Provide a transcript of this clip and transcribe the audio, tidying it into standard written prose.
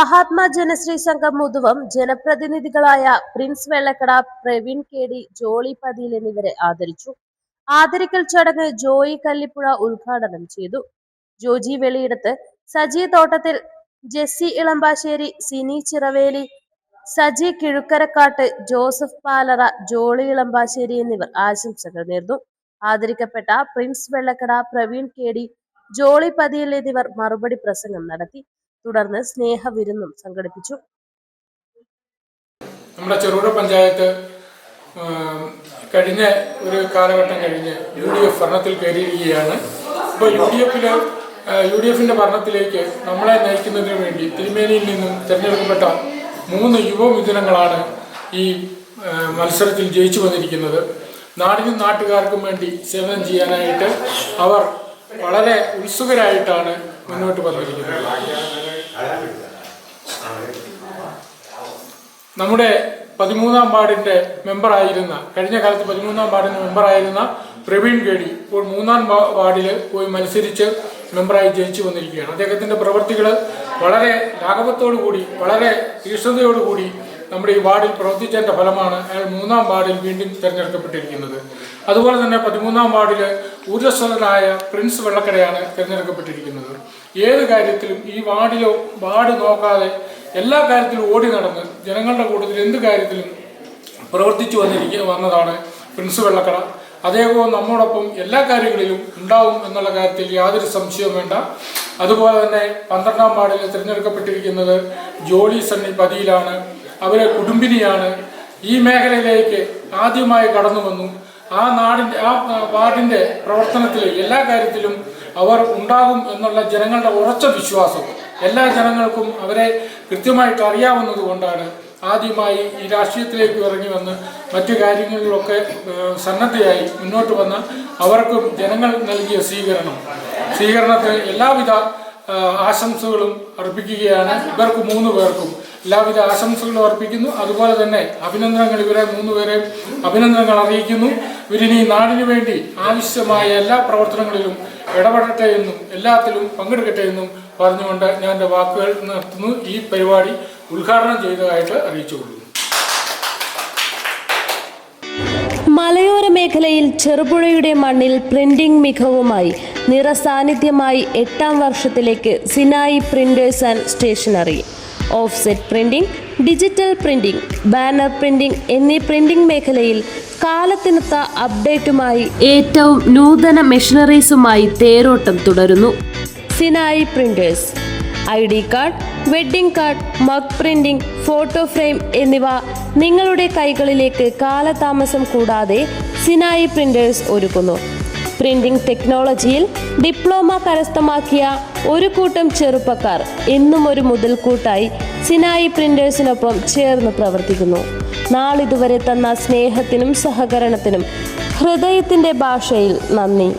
മഹാത്മാ ജനശ്രീ സംഘം മുതുവം ജനപ്രതിനിധികളായ പ്രിൻസ് വെള്ളക്കട, പ്രവീൺ കെ.ഡി, ജോളി പതിയിൽ എന്നിവരെ ആദരിച്ചു. ആദരിക്കൽ ചടങ്ങ് ജോയി കല്ലിപ്പുഴ ഉദ്ഘാടനം ചെയ്തു. ജോജി വെളിയിടത്ത്, സജി തോട്ടത്തിൽ, ജെസ്സി ഇളമ്പാശ്ശേരി, സിനി ചിറവേലി, സജി കിഴുക്കരക്കാട്ട്, ജോസഫ് പാലറ, ജോളി ഇളമ്പാശ്ശേരി എന്നിവർ ആശംസകൾ നേർന്നു. ആദരിക്കപ്പെട്ട പ്രിൻസ് വെള്ളക്കട, പ്രവീൺ കെ.ഡി, ജോളി പതിയിൽ എന്നിവർ മറുപടി പ്രസംഗം നടത്തി. തുടർന്ന് സ്നേഹവിരുന്നും സംഘടിപ്പിച്ചു. നമ്മുടെ ചെറുപുഴ പഞ്ചായത്ത് കഴിഞ്ഞ ഒരു കാലഘട്ടം കഴിഞ്ഞ് UDF ഭരണത്തിൽ കയറിയിരിക്കുകയാണ്. ഇപ്പോൾ UDF-ന്റെ ഭരണത്തിലേക്ക് നമ്മളെ നയിക്കുന്നതിന് വേണ്ടി തിരുമേനിയിൽ നിന്നും തിരഞ്ഞെടുക്കപ്പെട്ട 3 യുവമിഥുനങ്ങളാണ് ഈ മത്സരത്തിൽ ജയിച്ചു വന്നിരിക്കുന്നത്. നാടിനും നാട്ടുകാർക്കും വേണ്ടി സേവനം ചെയ്യാനായിട്ട് അവർ വളരെ ഉത്സുകരായിട്ടാണ് മുന്നോട്ട് വന്നിരിക്കുന്നത്. നമ്മുടെ 13-ാം വാർഡിന്റെ മെമ്പറായിരുന്ന, കഴിഞ്ഞ കാലത്ത് 13-ാം വാർഡിന്റെ മെമ്പറായിരുന്ന പ്രവീൺ കെ.ഡി ഇപ്പോൾ 3-ാം വാർഡിൽ പോയി മത്സരിച്ച് മെമ്പറായി ജയിച്ചു വന്നിരിക്കുകയാണ്. അദ്ദേഹത്തിന്റെ പ്രവൃത്തികൾ വളരെ ലാഘവത്തോടുകൂടി, വളരെ തീക്ഷ്ണതയോടുകൂടി നമ്മുടെ ഈ വാർഡിൽ പ്രവർത്തിച്ചതിന്റെ ഫലമാണ് അയാൾ 3-ാം വാർഡിൽ വീണ്ടും തിരഞ്ഞെടുക്കപ്പെട്ടിരിക്കുന്നത്. അതുപോലെ തന്നെ 13-ാം വാർഡിൽ ഊർജ്ജസ്വലനായ പ്രിൻസ് വെള്ളക്കടയാണ് തിരഞ്ഞെടുക്കപ്പെട്ടിരിക്കുന്നത്. ഏത് കാര്യത്തിലും ഈ വാർഡ് നോക്കാതെ എല്ലാ കാര്യത്തിലും ഓടി നടന്ന് ജനങ്ങളുടെ കൂട്ടത്തിൽ എന്ത് കാര്യത്തിലും പ്രവർത്തിച്ചു വന്നതാണ് പ്രിൻസ് വെള്ളക്കട. അദ്ദേഹവും നമ്മോടൊപ്പം എല്ലാ കാര്യങ്ങളിലും ഉണ്ടാവും എന്നുള്ള കാര്യത്തിൽ യാതൊരു സംശയവും വേണ്ട. അതുപോലെ തന്നെ 12-ാം വാർഡിൽ തിരഞ്ഞെടുക്കപ്പെട്ടിരിക്കുന്നത് ജോളി സണ്ണി പതിയിലാണ്. അവരെ കുടുംബിനിയാണ്. ഈ മേഖലയിലേക്ക് ആദ്യമായി കടന്നു വന്നു. ആ വാർഡിന്റെ പ്രവർത്തനത്തിൽ എല്ലാ കാര്യത്തിലും അവർ ഉണ്ടാകും എന്നുള്ള ജനങ്ങളുടെ ഉറച്ച വിശ്വാസം എല്ലാ ജനങ്ങൾക്കും അവരെ കൃത്യമായിട്ട് അറിയാവുന്നത് കൊണ്ടാണ് ആദ്യമായി ഈ രാഷ്ട്രീയത്തിലേക്ക് ഇറങ്ങി വന്ന് മറ്റു കാര്യങ്ങളിലൊക്കെ സന്നദ്ധയായി മുന്നോട്ട് വന്ന അവർക്കും ജനങ്ങൾ നൽകിയ സ്വീകരണത്തിന് എല്ലാവിധ ആശംസകളും അർപ്പിക്കുകയാണ്. ഇവർക്ക് 3 പേർക്കും എല്ലാവിധ ആശംസകളും അർപ്പിക്കുന്നു. അതുപോലെ തന്നെ അഭിനന്ദനങ്ങൾ, ഇവരെ 3 പേരെയും അഭിനന്ദനങ്ങൾ അറിയിക്കുന്നു. ഇവരിനി നാടിനു വേണ്ടി ആവശ്യമായ എല്ലാ പ്രവർത്തനങ്ങളിലും ഇടപെടട്ടെ എന്നും എല്ലാത്തിലും പങ്കെടുക്കട്ടെ എന്നും പറഞ്ഞുകൊണ്ട് ഞാൻ എൻ്റെ വാക്കുകൾ നിർത്തുന്നു. ഈ പരിപാടി ഉദ്ഘാടനം ചെയ്തതായിട്ട് അറിയിച്ചുകൊള്ളുന്നു. മലയോര മേഖലയിൽ ചെറുപുഴയുടെ മണ്ണിൽ പ്രിന്റിംഗ് മികവുമായി നിറസാന്നിധ്യമായി 8-ാം വർഷത്തിലേക്ക് Sinai printers and stationery. Offset printing, digital printing, banner printing എന്നീ പ്രിന്റിംഗ് മേഖലയിൽ കാലത്തിനൊത്ത അപ്ഡേറ്റുമായി ഏറ്റവും നൂതന മെഷീനറീസുമായി തേരോട്ടം തുടരുന്നു. Sinai printers ID card, wedding card, mug printing, photo frame എന്നിവ നിങ്ങളുടെ കൈകളിലേക്ക് കാലതാമസം കൂടാതെ സിനായി പ്രിന്റേഴ്സ് ഒരുക്കുന്നു. പ്രിന്റിംഗ് ടെക്നോളജിയിൽ ഡിപ്ലോമ കരസ്ഥമാക്കിയ ഒരു കൂട്ടം ചെറുപ്പക്കാർ എന്നും ഒരു മുതൽക്കൂട്ടായി സിനായി പ്രിന്റേഴ്സിനൊപ്പം ചേർന്ന് പ്രവർത്തിക്കുന്നു. നാളിതുവരെ തന്ന സ്നേഹത്തിനും സഹകരണത്തിനും ഹൃദയത്തിന്റെ ഭാഷയിൽ നന്ദി.